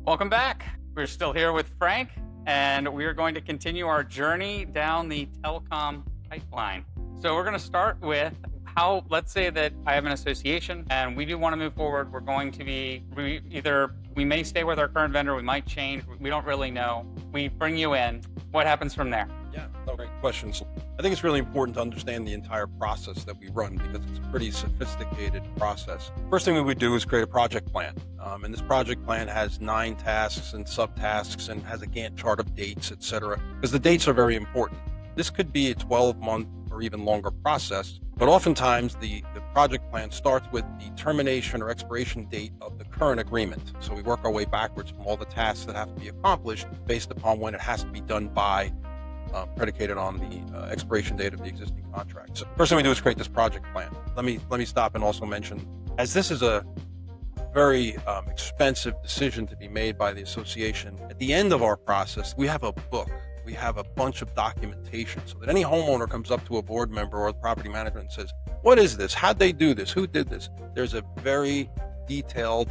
Welcome back. We're still here with Frank, and we are going to continue our journey down the telecom pipeline. So we're going to start with how, let's say that I have an association and we do want to move forward. We're going to be we may stay with our current vendor, we might change, we don't really know. We bring you in. What happens from there? Yeah, great questions. I think it's really important to understand the entire process that we run because it's a pretty sophisticated process. First thing we would do is create a project plan. And this project plan has 9 tasks and subtasks and has a Gantt chart of dates, etc. Because the dates are very important. This could be a 12-month or even longer process, but oftentimes the project plan starts with the termination or expiration date of the current agreement. So we work our way backwards from all the tasks that have to be accomplished based upon when it has to be done by, predicated on the expiration date of the existing contract. So first thing we do is create this project plan. Let me stop and also mention, as this is a very expensive decision to be made by the association, at the end of our process, we have a book. We have a bunch of documentation so that any homeowner comes up to a board member or the property manager and says, what is this? How'd they do this? Who did this? There's a very detailed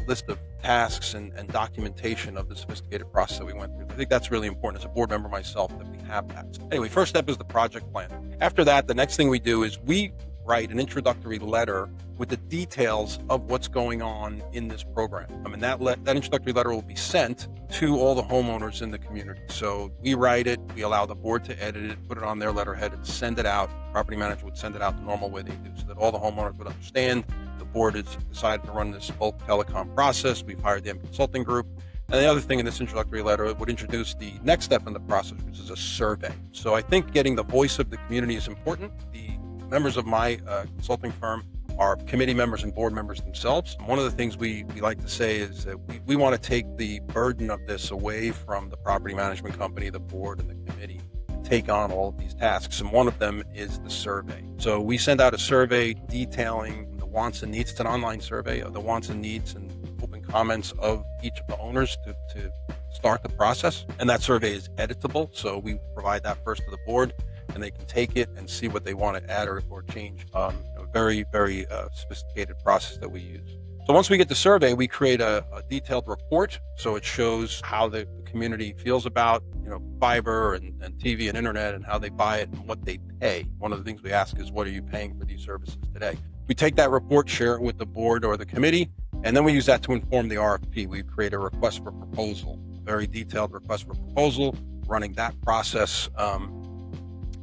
list of tasks and documentation of the sophisticated process that we went through. I think that's really important as a board member myself that we have that. Anyway, first step is the project plan. After that, the next thing we do is we write an introductory letter with the details of what's going on in this program. That introductory letter will be sent to all the homeowners in the community. So we write it, we allow the board to edit it, put it on their letterhead and send it out. Property manager would send it out the normal way they do so that all the homeowners would understand. The board has decided to run this bulk telecom process. We've hired the consulting group. And the other thing in this introductory letter would introduce the next step in the process, which is a survey. So I think getting the voice of the community is important. The members of my consulting firm are committee members and board members themselves. One of the things we like to say is that we want to take the burden of this away from the property management company, the board, and the committee, and take on all of these tasks. And one of them is the survey. So we send out a survey detailing the wants and needs. It's an online survey of the wants and needs and open comments of each of the owners to start the process. And that survey is editable. So we provide that first to the board, and they can take it and see what they want to add or change. A very, very sophisticated process that we use. So once we get the survey, we create a detailed report. So it shows how the community feels about fiber and TV and internet and how they buy it and what they pay. One of the things we ask is, what are you paying for these services today? We take that report, share it with the board or the committee, and then we use that to inform the RFP. We create a request for proposal, a very detailed request for proposal, running that process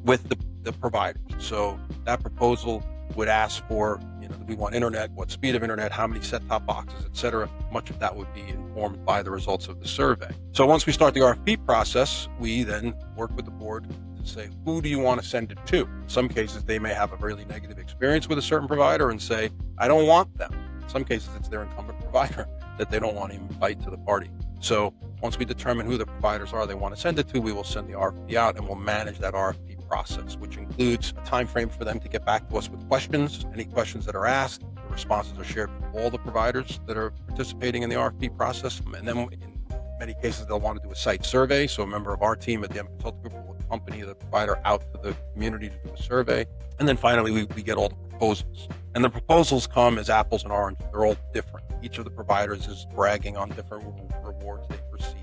with the providers. So that proposal would ask for, do we want internet, what speed of internet, how many set-top boxes, etc. Much of that would be informed by the results of the survey. So once we start the RFP process, we then work with the board to say, who do you want to send it to? In some cases, they may have a really negative experience with a certain provider and say, I don't want them. In some cases, it's their incumbent provider that they don't want to invite to the party. So once we determine who the providers are they want to send it to, we will send the RFP out and we'll manage that RFP process, which includes a time frame for them to get back to us with questions. Any questions that are asked, the responses are shared with all the providers that are participating in the RFP process. And then in many cases, they'll want to do a site survey. So a member of our team at the Consulting Group will accompany the provider out to the community to do a survey. And then finally, we get all the proposals. And the proposals come as apples and oranges. They're all different. Each of the providers is bragging on different rewards they've received.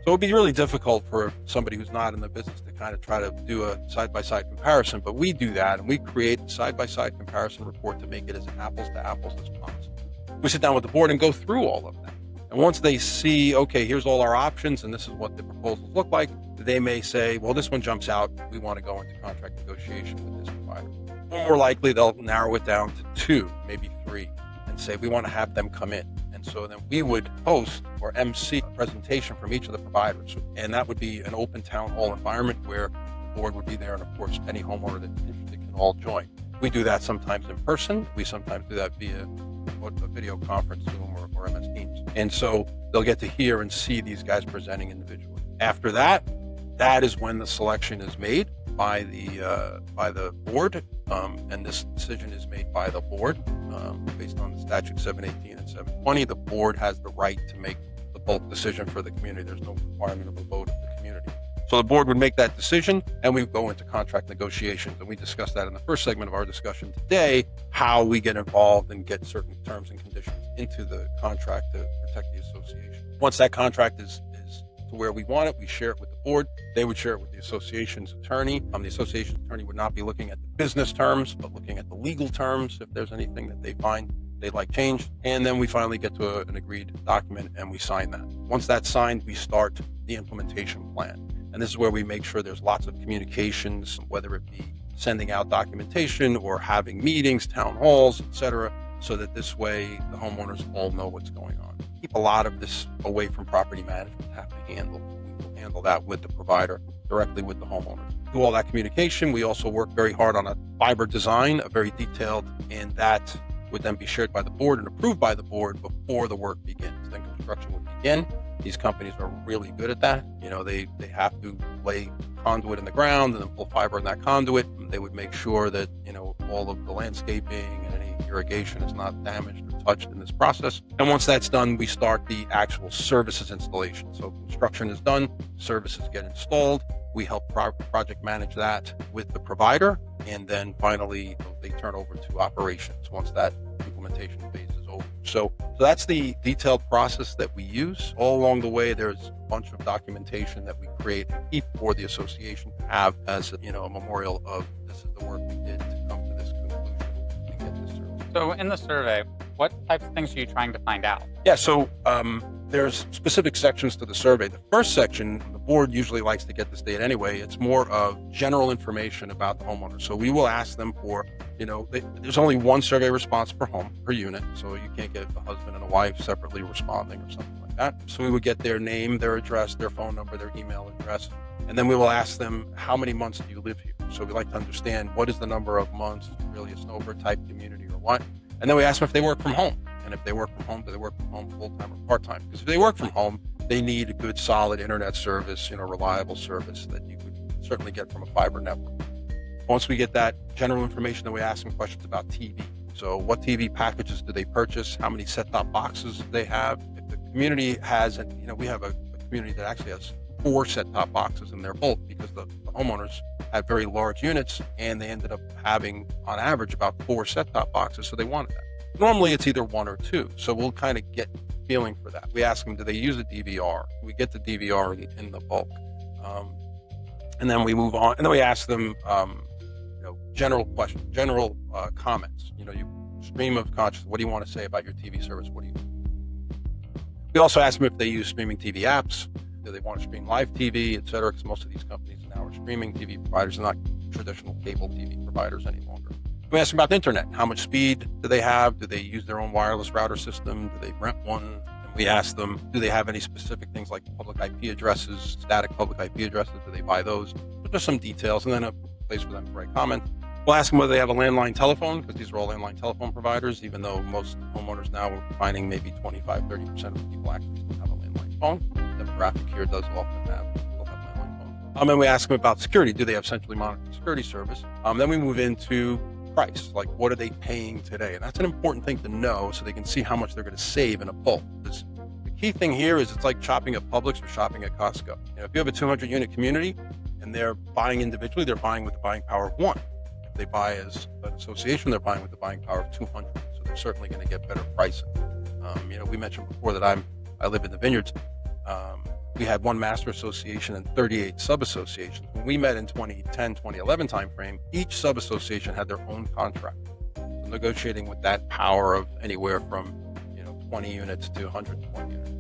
So it'd be really difficult for somebody who's not in the business to kind of try to do a side-by-side comparison, but we do that, and we create a side-by-side comparison report to make it as apples to apples as possible. We sit down with the board and go through all of that. And once they see, okay, here's all our options, and this is what the proposals look like, they may say, well, this one jumps out. We want to go into contract negotiation with this provider. More likely, they'll narrow it down to 2, maybe 3, and say, we want to have them come in. So then we would host or MC a presentation from each of the providers. And that would be an open town hall environment where the board would be there. And of course, any homeowner that's interested can all join. We do that sometimes in person. We sometimes do that via a video conference, Zoom or MS Teams. And so they'll get to hear and see these guys presenting individually. After that, that is when the selection is made by the board. And this decision is made by the board based on the statute 718 and 720. The board has the right to make the bulk decision for the community. There's no requirement of a vote of the community. So the board would make that decision, and we would go into contract negotiations. And we discussed that in the first segment of our discussion today, how we get involved and get certain terms and conditions into the contract to protect the association. Once that contract is to where we want it, we share it with the board. They would share it with the association's attorney. The association's attorney would not be looking at the business terms, but looking at the legal terms if there's anything that they find they'd like changed. And then we finally get to an agreed document and we sign that. Once that's signed, we start the implementation plan. And this is where we make sure there's lots of communications, whether it be sending out documentation or having meetings, town halls, etc., so that this way the homeowners all know what's going on. Keep a lot of this away from property management to have to handle. We will handle that with the provider, directly with the homeowners. Do all that communication. We also work very hard on a fiber design, a very detailed, and that would then be shared by the board and approved by the board before the work begins. Then construction would begin. These companies are really good at that. They have to lay conduit in the ground and then pull fiber in that conduit. They would make sure that, all of the landscaping and any irrigation is not damaged or touched in this process. And once that's done, we start the actual services installation. So construction is done, services get installed. We help project manage that with the provider. And then finally, they turn over to operations once that implementation phase is over. So that's the detailed process that we use. All along the way, there's a bunch of documentation that we create and keep for the association to have as a memorial of this is the work we did to come to this conclusion and get this service. So in the survey, what types of things are you trying to find out? Yeah, so there's specific sections to the survey. The first section, the board usually likes to get this data anyway. It's more of general information about the homeowner. So we will ask them for, there's only one survey response per home, per unit. So you can't get the husband and a wife separately responding or something like that. So we would get their name, their address, their phone number, their email address. And then we will ask them, how many months do you live here? So we like to understand what is the number of months, really a snowbird type community or what. And then we ask them if they work from home. And if they work from home, do they work from home full-time or part-time? Because if they work from home, they need a good, solid internet service, reliable service that you could certainly get from a fiber network. Once we get that general information, then we ask them questions about TV. So what TV packages do they purchase? How many set-top boxes do they have? If the community has, we have a community that actually has 4 set-top boxes in their bulk because the homeowners had very large units and they ended up having, on average, about 4 set-top boxes, so they wanted that. Normally, it's either 1 or 2, so we'll kind of get feeling for that. We ask them, do they use a DVR? We get the DVR in the bulk. And then we move on, and then we ask them, general questions, general comments. You stream of consciousness. What do you want to say about your TV service? We also ask them if they use streaming TV apps. Do they want to stream live TV, et cetera? Because most of these companies now are streaming TV providers, not traditional cable TV providers any longer. We ask them about the internet. How much speed do they have? Do they use their own wireless router system? Do they rent one? And we ask them, do they have any specific things like public IP addresses, static public IP addresses? Do they buy those? So just some details, and then a place for them to write comment. We'll ask them whether they have a landline telephone, because these are all landline telephone providers, even though most homeowners now are finding maybe 25-30% of the people actually still have a landline phone. The demographic here does often have landline phone. And we ask them about security. Do they have centrally monitored security service? Then we move into price, like what are they paying today? And that's an important thing to know so they can see how much they're going to save in a bulk. Because the key thing here is it's like shopping at Publix or shopping at Costco. If you have a 200 unit community and they're buying individually, they're buying with the buying power of 1. If they buy as an association, they're buying with the buying power of 200. So they're certainly going to get better pricing. We mentioned before that I live in the Vineyards. We had one master association and 38 sub-associations. When we met in 2010, 2011 timeframe, each sub-association had their own contract. So negotiating with that power of anywhere from 20 units to 120 units.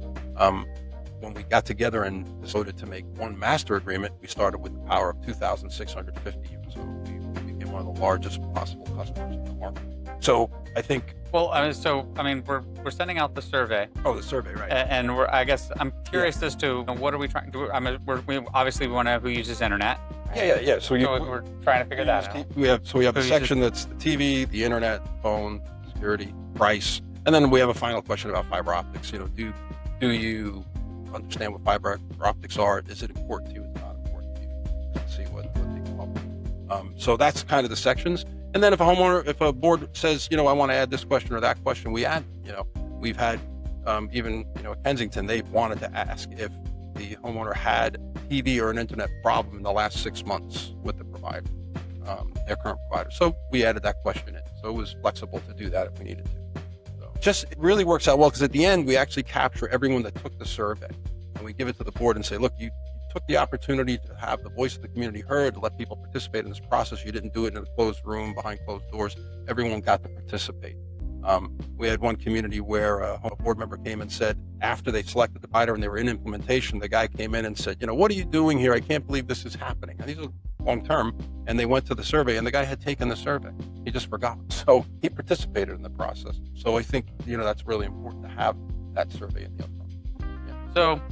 When we got together and decided to make one master agreement, we started with the power of 2,650 units. So we became one of the largest possible customers in the market. So I think. Well, we're sending out the survey. Oh, the survey, right? And I'm curious as to what are we trying to do. We obviously want to know who uses internet. Right? Yeah. So we're trying to figure that out. We have a section that's the TV, the internet, phone, security, price, and then we have a final question about fiber optics. Do you understand what fiber optics are? Is it important to you? Is it not important to you? Let's see what they come up with. So that's kind of the sections. And then if a board says, I want to add this question or that question, we add. We've had even at Kensington, they wanted to ask if the homeowner had TV or an internet problem in the last 6 months with the provider, their current provider. So we added that question in. So it was flexible to do that if we needed to. So just, it really works out well because at the end, we actually capture everyone that took the survey and we give it to the board and say, look, you took the opportunity to have the voice of the community heard, to let people participate in this process. You didn't do it in a closed room behind closed doors. Everyone got to participate. We had one community where a board member came and said, after they selected the provider and they were in implementation, the guy came in and said, what are you doing here? I can't believe this is happening. And these are long-term. And they went to the survey and the guy had taken the survey. He just forgot. So he participated in the process. So I think, that's really important to have that survey in the outcome. Yeah. So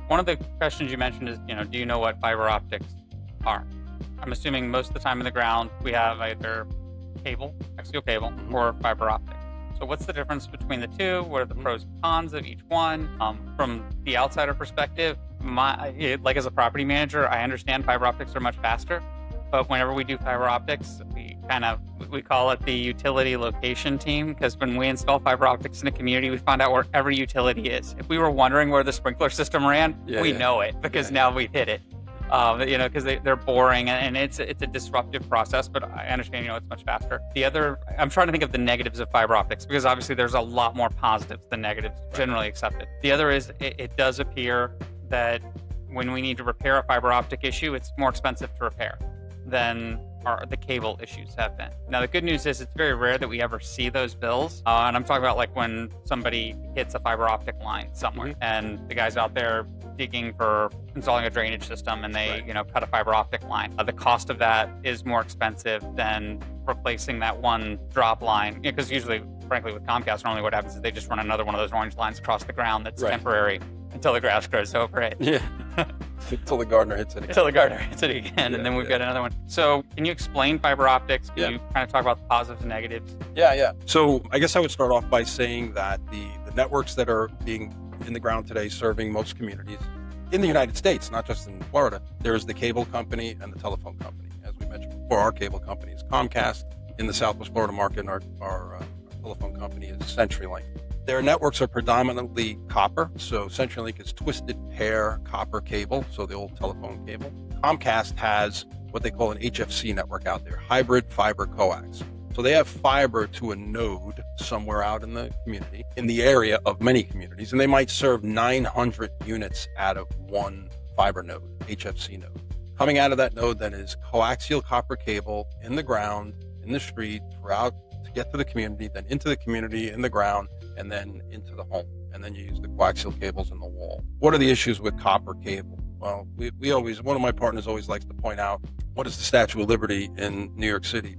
one of the questions you mentioned is, do you know what fiber optics are? I'm assuming most of the time in the ground, we have either axial cable, or fiber optics. So what's the difference between the two? What are the pros and cons of each one? From the outsider perspective, like as a property manager, I understand fiber optics are much faster, but whenever we do fiber optics, we call it the utility location team, because when we install fiber optics in a community, we find out where every utility is. If we were wondering where the sprinkler system ran, we know it because now we've hit it. Because they're boring and it's a disruptive process, but I understand, it's much faster. I'm trying to think of the negatives of fiber optics, because obviously there's a lot more positives than negatives generally accepted. The other is it does appear that when we need to repair a fiber optic issue, it's more expensive to repair than the cable issues have been. Now, the good news is it's very rare that we ever see those bills. And I'm talking about like when somebody hits a fiber optic line somewhere and the guy's out there digging for installing a drainage system and they, cut a fiber optic line. The cost of that is more expensive than replacing that one drop line. Because usually, frankly, with Comcast, normally what happens is they just run another one of those orange lines across the ground that's temporary until the grass grows over it. Yeah. Until the gardener hits it again. Until the gardener hits it again, and then we've got another one. So can you explain fiber optics? Can you kind of talk about the positives and negatives? Yeah. So I guess I would start off by saying that the networks that are being in the ground today serving most communities in the United States, not just in Florida, there's the cable company and the telephone company. As we mentioned before, our cable company is Comcast. In the Southwest Florida market, and our telephone company is CenturyLink. Their networks are predominantly copper. So CenturyLink is twisted pair copper cable, so the old telephone cable. Comcast has what they call an HFC network out there, hybrid fiber coax. So they have fiber to a node somewhere out in the community, in the area of many communities, and they might serve 900 units out of one fiber node, HFC node. Coming out of that node then is coaxial copper cable in the ground, in the street, throughout to get to the community, then into the community, in the ground, and then into the home. And then you use the coaxial cables in the wall. What are the issues with copper cable? Well, we always, one of my partners always likes to point out, what is the Statue of Liberty in New York City?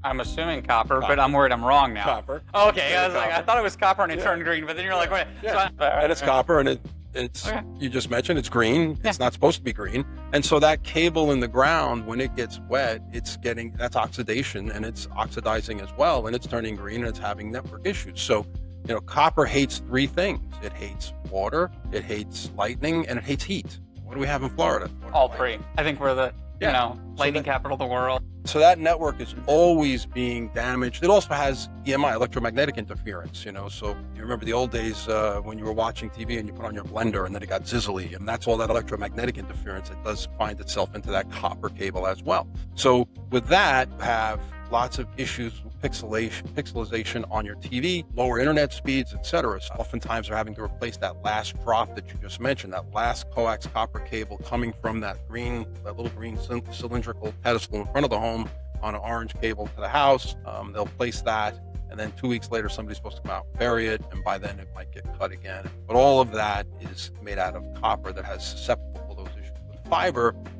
I'm assuming copper, but I'm worried I'm wrong now. Copper. Okay, I thought it was copper and it turned green, but then you're like, wait. Yeah. And it's copper and it's you just mentioned it's green. It's not supposed to be green. And so that cable in the ground, when it gets wet, that's oxidation and it's oxidizing as well. And it's turning green and it's having network issues. So, copper hates three things. It hates water, it hates lightning, and it hates heat. What do we have in Florida? All three. I think we're the, lightning capital of the world. So that network is always being damaged. It also has EMI, electromagnetic interference, So you remember the old days when you were watching TV and you put on your blender and then it got zizzly, and that's all that electromagnetic interference. It does find itself into that copper cable as well. So with that, you have lots of issues with pixelization on your TV, lower internet speeds, etc. So oftentimes they're having to replace that last drop that you just mentioned, that last coax copper cable coming from that little green cylindrical pedestal in front of the home on an orange cable to the house. They'll place that, and then 2 weeks later, somebody's supposed to come out and bury it, and by then it might get cut again. But all of that is made out of copper that has susceptible to those issues. With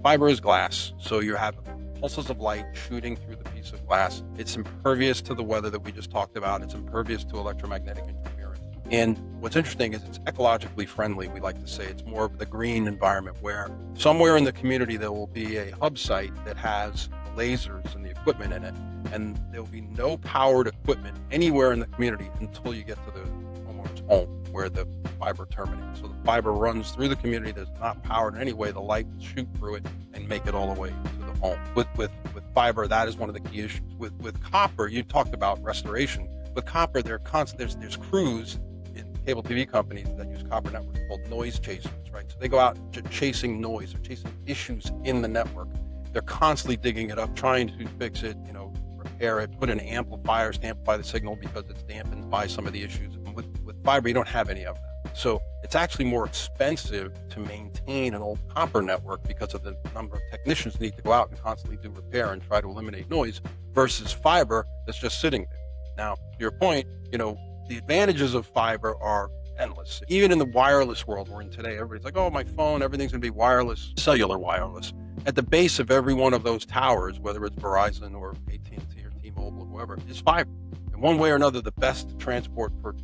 fiber is glass, so you have pulses of light shooting through the piece of glass. It's impervious to the weather that we just talked about. It's impervious to electromagnetic interference. And what's interesting is it's ecologically friendly. We like to say it's more of the green environment, where somewhere in the community there will be a hub site that has lasers and the equipment in it, and there will be no powered equipment anywhere in the community until you get to the homeowner's home where the fiber terminates. So the fiber runs through the community that's not powered in any way. The light will shoot through it and make it all the way to the home. With fiber, that is one of the key issues. With copper, you talked about restoration. With copper, there's crews cable TV companies that use copper networks called noise chasers, right? So they go out chasing noise or chasing issues in the network. They're constantly digging it up, trying to fix it, repair it, put in amplifiers to amplify the signal because it's dampened by some of the issues. With fiber, you don't have any of that. So it's actually more expensive to maintain an old copper network because of the number of technicians who need to go out and constantly do repair and try to eliminate noise versus fiber that's just sitting there. Now, to your point, the advantages of fiber are endless. Even in the wireless world we're in today, everybody's like, oh, my phone, everything's going to be wireless, cellular wireless. At the base of every one of those towers, whether it's Verizon or AT&T or T-Mobile or whoever, is fiber. And one way or another, the best transport for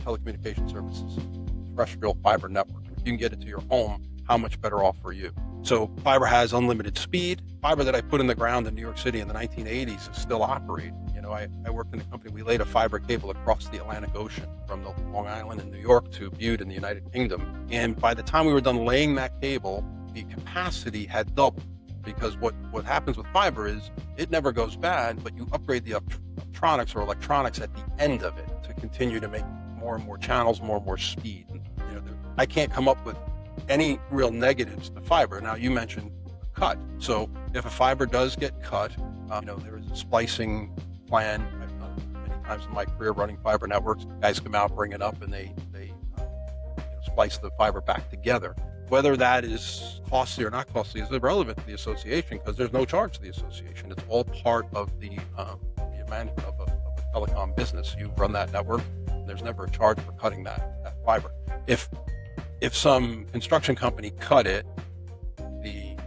telecommunication services is terrestrial fiber network. If you can get it to your home, how much better off for you? So fiber has unlimited speed. Fiber that I put in the ground in New York City in the 1980s is still operating. I worked in a company, we laid a fiber cable across the Atlantic Ocean from the Long Island in New York to Bude in the United Kingdom. And by the time we were done laying that cable, the capacity had doubled, because what happens with fiber is it never goes bad, but you upgrade the electronics at the end of it to continue to make more and more channels, more and more speed. I can't come up with any real negatives to fiber. Now, you mentioned cut. So if a fiber does get cut, there is a splicing plan. I've done many times in my career running fiber networks. Guys come out, bring it up, and they splice the fiber back together. Whether that is costly or not costly is irrelevant to the association, because there's no charge to the association. It's all part of the management of a telecom business. You run that network, and there's never a charge for cutting that fiber. If some construction company cut it, the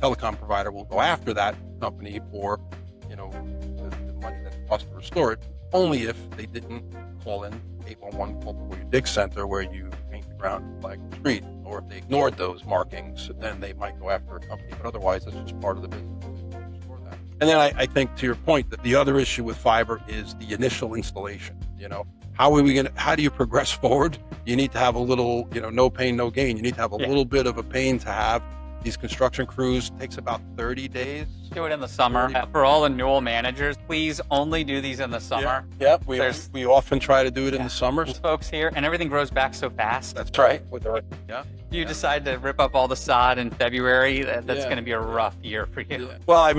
telecom provider will go after that company for the money that it costs to restore it, only if they didn't call in 811 call before you dig center where you paint the ground and flag the street, or if they ignored those markings, then they might go after a company. But otherwise, that's just part of the business. And then I think, to your point, that the other issue with fiber is the initial installation. How do you progress forward? You need to have a little, no pain, no gain. You need to have a little bit of a pain to have. These construction crews takes about 30 days. Do it in the summer. For all the Newell managers, please only do these in the summer. Yeah, we often try to do it in the summer. Folks here, and everything grows back so fast. That's right. You decide to rip up all the sod in February, that's going to be a rough year for you. Yeah. Well,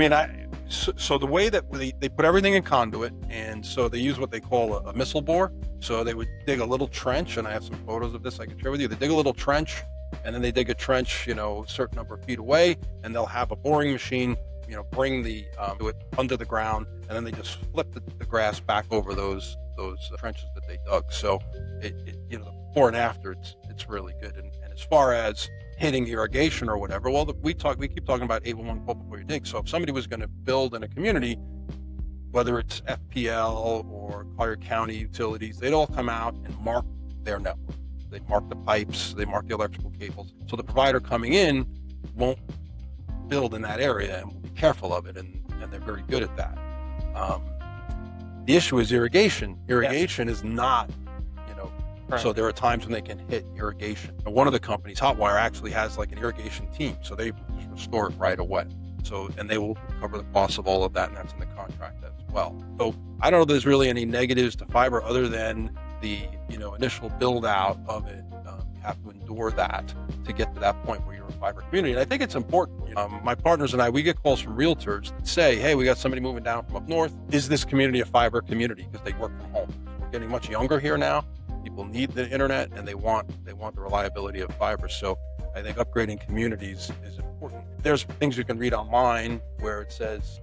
so the way that they put everything in conduit, and so they use what they call a missile bore. So they would dig a little trench, and I have some photos of this I can share with you. They dig a little trench, and then they dig a trench, a certain number of feet away, and they'll have a boring machine, bring the it under the ground, and then they just flip the grass back over those trenches that they dug. So the before and after, it's really good. And as far as hitting irrigation or whatever, well, we keep talking about 811 call before you dig. So if somebody was going to build in a community, whether it's FPL or Collier County Utilities, they'd all come out and mark their network. They mark the pipes, they mark the electrical cables. So the provider coming in won't build in that area and will be careful of it, and they're very good at that. The issue is irrigation. Irrigation is not, Right. So there are times when they can hit irrigation. And one of the companies, Hotwire, actually has like an irrigation team, so they just restore it right away. So, and they will cover the cost of all of that, and that's in the contract as well. So I don't know if there's really any negatives to fiber other than the initial build out of it. You have to endure that to get to that point where you're a fiber community. And I think it's important. My partners and I, we get calls from realtors that say, hey, we got somebody moving down from up north. Is this community a fiber community? Because they work from home. We're getting much younger here now. People need the internet, and they want the reliability of fiber. So I think upgrading communities is important. There's things you can read online where it says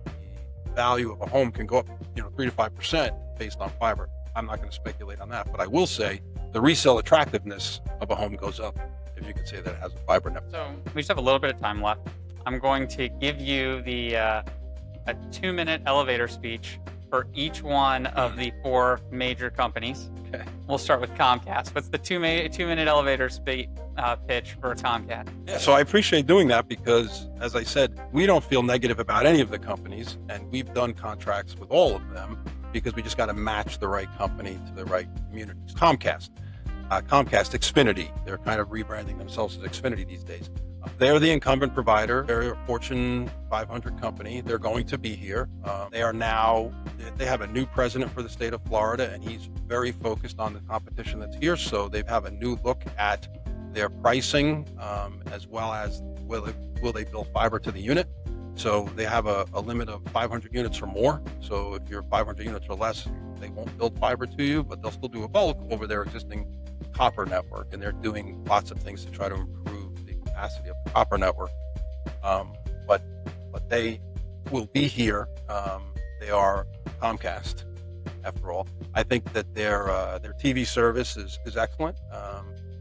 the value of a home can go up 3 to 5% based on fiber. I'm not going to speculate on that, but I will say the resale attractiveness of a home goes up if you can say that it has a fiber network. So we just have a little bit of time left. I'm going to give you a 2-minute elevator speech for each one of the 4 major companies. Okay. We'll start with Comcast. What's the 2-minute elevator pitch for Comcast? Yeah, so I appreciate doing that because, as I said, we don't feel negative about any of the companies, and we've done contracts with all of them because we just got to match the right company to the right communities. Comcast. Comcast, Xfinity. They're kind of rebranding themselves as Xfinity these days. They're the incumbent provider. They're a Fortune 500 company. They're going to be here. They have a new president for the state of Florida, and he's very focused on the competition that's here. So they have a new look at their pricing, as well as will they build fiber to the unit. So they have a limit of 500 units or more. So if you're 500 units or less, they won't build fiber to you, but they'll still do a bulk over their existing copper network. And they're doing lots of things to try to improve the capacity of the copper network. But they will be here. They are Comcast, after all. I think that their TV service is excellent.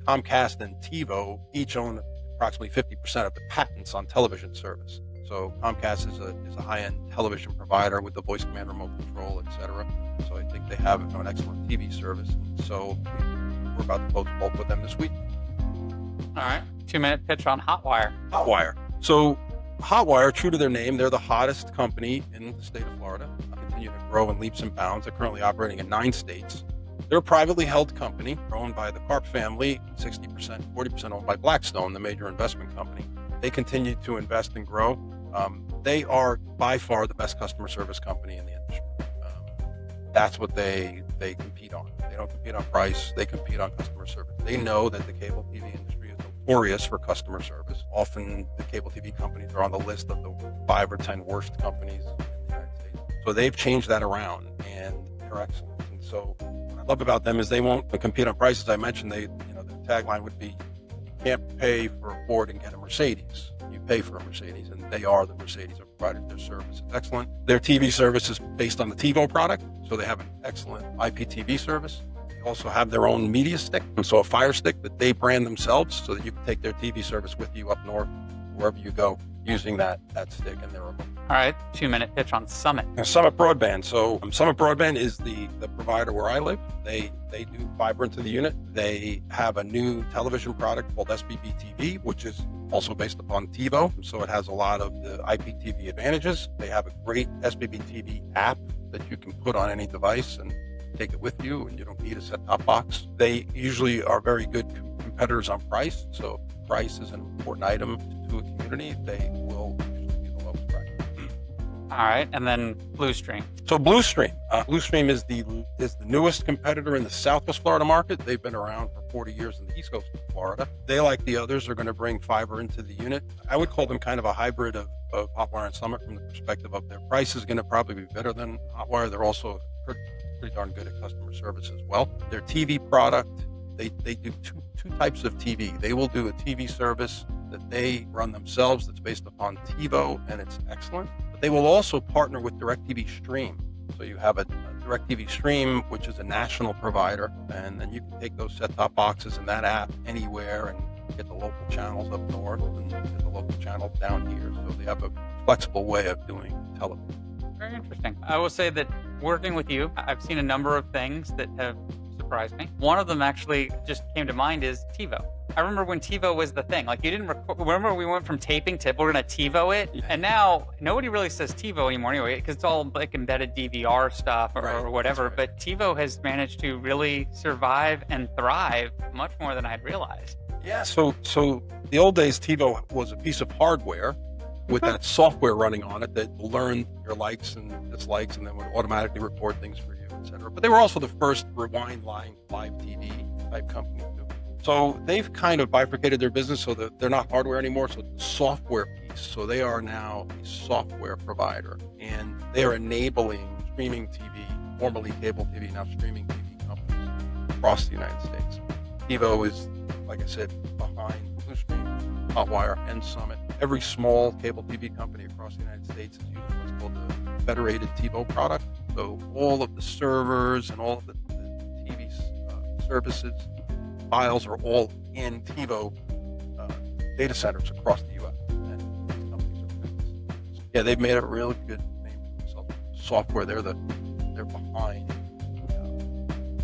Comcast and TiVo each own approximately 50% of the patents on television service. So Comcast is a high-end television provider with the voice command, remote control, etc. So I think they have an excellent TV service. And so we're about to close the bulk with them this week. All right. 2-minute pitch on Hotwire. Hotwire. So Hotwire, true to their name, they're the hottest company in the state of Florida. They continue to grow in leaps and bounds. They're currently operating in 9 states. They're a privately held company owned by the Karp family, 60%, 40% owned by Blackstone, the major investment company. They continue to invest and grow. They are by far the best customer service company in the industry. That's what they compete on. They don't compete on price. They compete on customer service. They know that the cable TV industry is notorious for customer service. Often the cable TV companies are on the list of the 5 or 10 worst companies in the United States. So they've changed that around, and they're excellent. And so what I love about them is they won't compete on price. As I mentioned, their tagline would be, you can't pay for a Ford and get a Mercedes. You pay for a Mercedes, and they are the Mercedes of provided. Their service is excellent. Their TV service is based on the TiVo product, so they have an excellent IPTV service. They also have their own media stick, and so a Fire Stick that they brand themselves, so that you can take their TV service with you up north, wherever you go, using that stick and their remote. All right, 2-minute pitch on Summit. Summit Broadband. So Summit Broadband is the provider where I live. They do fiber into the unit. They have a new television product called SBB TV, which is also based upon TiVo. So it has a lot of the IPTV advantages. They have a great SBB TV app that you can put on any device and take it with you, and you don't need a set-top box. They usually are very good competitors on price. So price is an important item to a community. They will usually be the lowest price. All right, and then Bluestream. So Bluestream is the newest competitor in the Southwest Florida market. They've been around for 40 years in the East Coast of Florida. They, like the others, are going to bring fiber into the unit. I would call them kind of a hybrid of Hotwire and Summit from the perspective of their price is going to probably be better than Hotwire. They're also pretty darn good at customer service as well. Their TV product, they do two types of TV. They will do a TV service that they run themselves that's based upon TiVo, and it's excellent. But they will also partner with DirecTV Stream. So you have a DirecTV Stream, which is a national provider, and then you can take those set-top boxes in that app anywhere and get the local channels up north and get the local channels down here. So they have a flexible way of doing television. Very interesting. I will say that working with you, I've seen a number of things that have surprised me. One of them actually just came to mind is TiVo. I remember when TiVo was the thing. Like, you didn't remember we went from taping to we're going to TiVo it? Yeah. And now nobody really says TiVo anymore anyway, because it's all like embedded DVR stuff or whatever. Right. But TiVo has managed to really survive and thrive much more than I had realized. Yeah. So the old days, TiVo was a piece of hardware with that software running on it that will learn your likes and dislikes and then would automatically record things for you, etc. But they were also the first rewind line live TV type company too. So they've kind of bifurcated their business so that they're not hardware anymore. So it's a software piece. So they are now a software provider, and they are enabling streaming TV, formerly cable TV, now streaming TV companies across the United States. TiVo is, like I said, behind Bluestream, Hotwire, and Summit. Every small cable TV company across the United States is using what's called the Federated TiVo product. So all of the servers and all of the TV services, files are all in TiVo data centers across the U.S. And these companies are famous. Yeah, they've made a really good name for themselves. Software, they're behind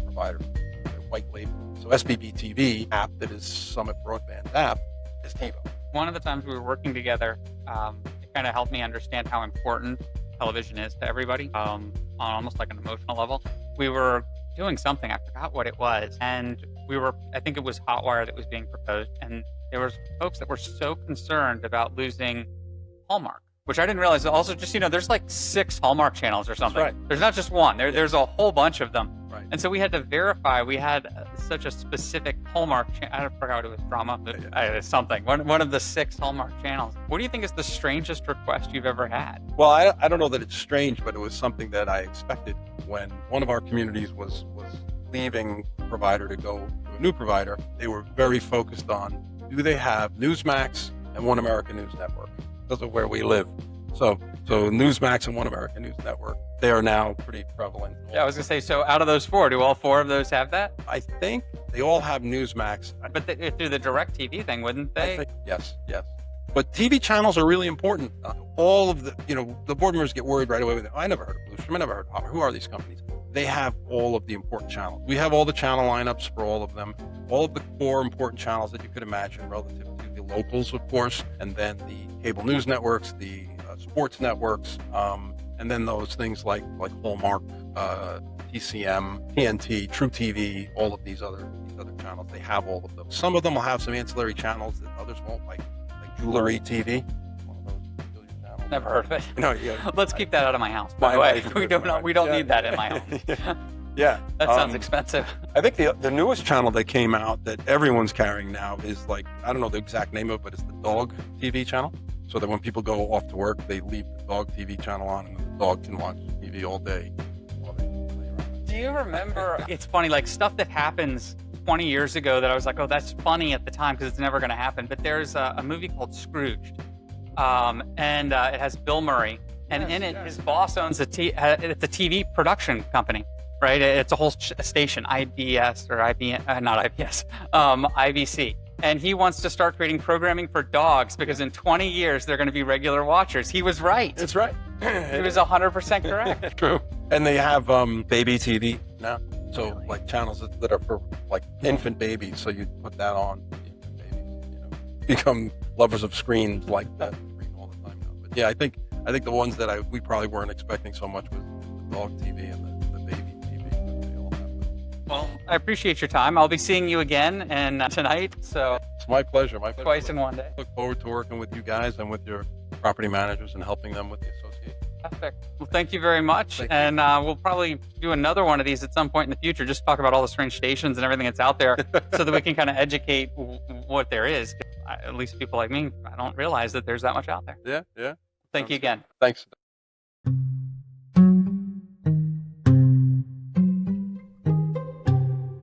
provider. They're white label. So SBB TV app that is Summit Broadband app is TiVo. One of the times we were working together, it kind of helped me understand how important television is to everybody on almost like an emotional level. We were doing something, I forgot what it was, and I think it was Hotwire that was being proposed, and there was folks that were so concerned about losing Hallmark, which I didn't realize. Also, just there's like 6 Hallmark channels or something. That's right. There's not just one. There's a whole bunch of them. Right. And so we had to verify. We had such a specific Hallmark channel. I forgot what it was, drama, but something. One of the 6 Hallmark channels. What do you think is the strangest request you've ever had? Well, I don't know that it's strange, but it was something that I expected when one of our communities was leaving a provider to go to a new provider. They were very focused on, do they have Newsmax and One American News Network? Those are where we live. So Newsmax and One American News Network, they are now pretty prevalent. Yeah, I was going to say, so out of those 4, do all 4 of those have that? I think they all have Newsmax. But through the DirecTV thing, wouldn't they? I think, yes. But TV channels are really important. All of the, the board members get worried right away with it. I never heard of Blue Stream. I never heard of Hopper. Who are these companies? They have all of the important channels. We have all the channel lineups for all of them, all of the core important channels that you could imagine relative to the locals, of course, and then the cable news networks, the sports networks, and then those things like Hallmark, TCM, TNT, True TV, all of these other channels. They have all of them. Some of them will have some ancillary channels that others won't, like Jewelry TV. Never heard of it. No, Let's keep that out of my house. By the way, we don't need that in my home. Yeah, that sounds expensive. I think the newest channel that came out that everyone's carrying now is I don't know the exact name of it, but it's the dog TV channel. So that when people go off to work, they leave the dog TV channel on, and the dog can watch TV all day. Do you remember? It's funny, like stuff that happens 20 years ago that I was like, oh, that's funny at the time because it's never going to happen. But there's a movie called Scrooged. And it has Bill Murray, and in it, his boss owns it's a TV production company, right? It's a whole station, IBS or IBN, not IBS, IBC. And he wants to start creating programming for dogs because in 20 years, they're going to be regular watchers. He was right. That's right. He was 100% correct. True. And they have baby TV now. So really? Like channels that are for like infant babies. So you put that on, infant babies, become lovers of screens like that all the time now. But yeah, I think the ones that we probably weren't expecting so much was the dog TV and the baby TV. They all have those. Well, I appreciate your time. I'll be seeing you again tonight. So it's my pleasure. Twice in one day. Look forward to working with you guys and with your property managers and helping them with the association. Perfect. Well, thank you very much. And we'll probably do another one of these at some point in the future. Just talk about all the strange stations and everything that's out there so that we can kind of educate what there is. At least people like me, I don't realize that there's that much out there. Yeah. Thank you again. Thanks.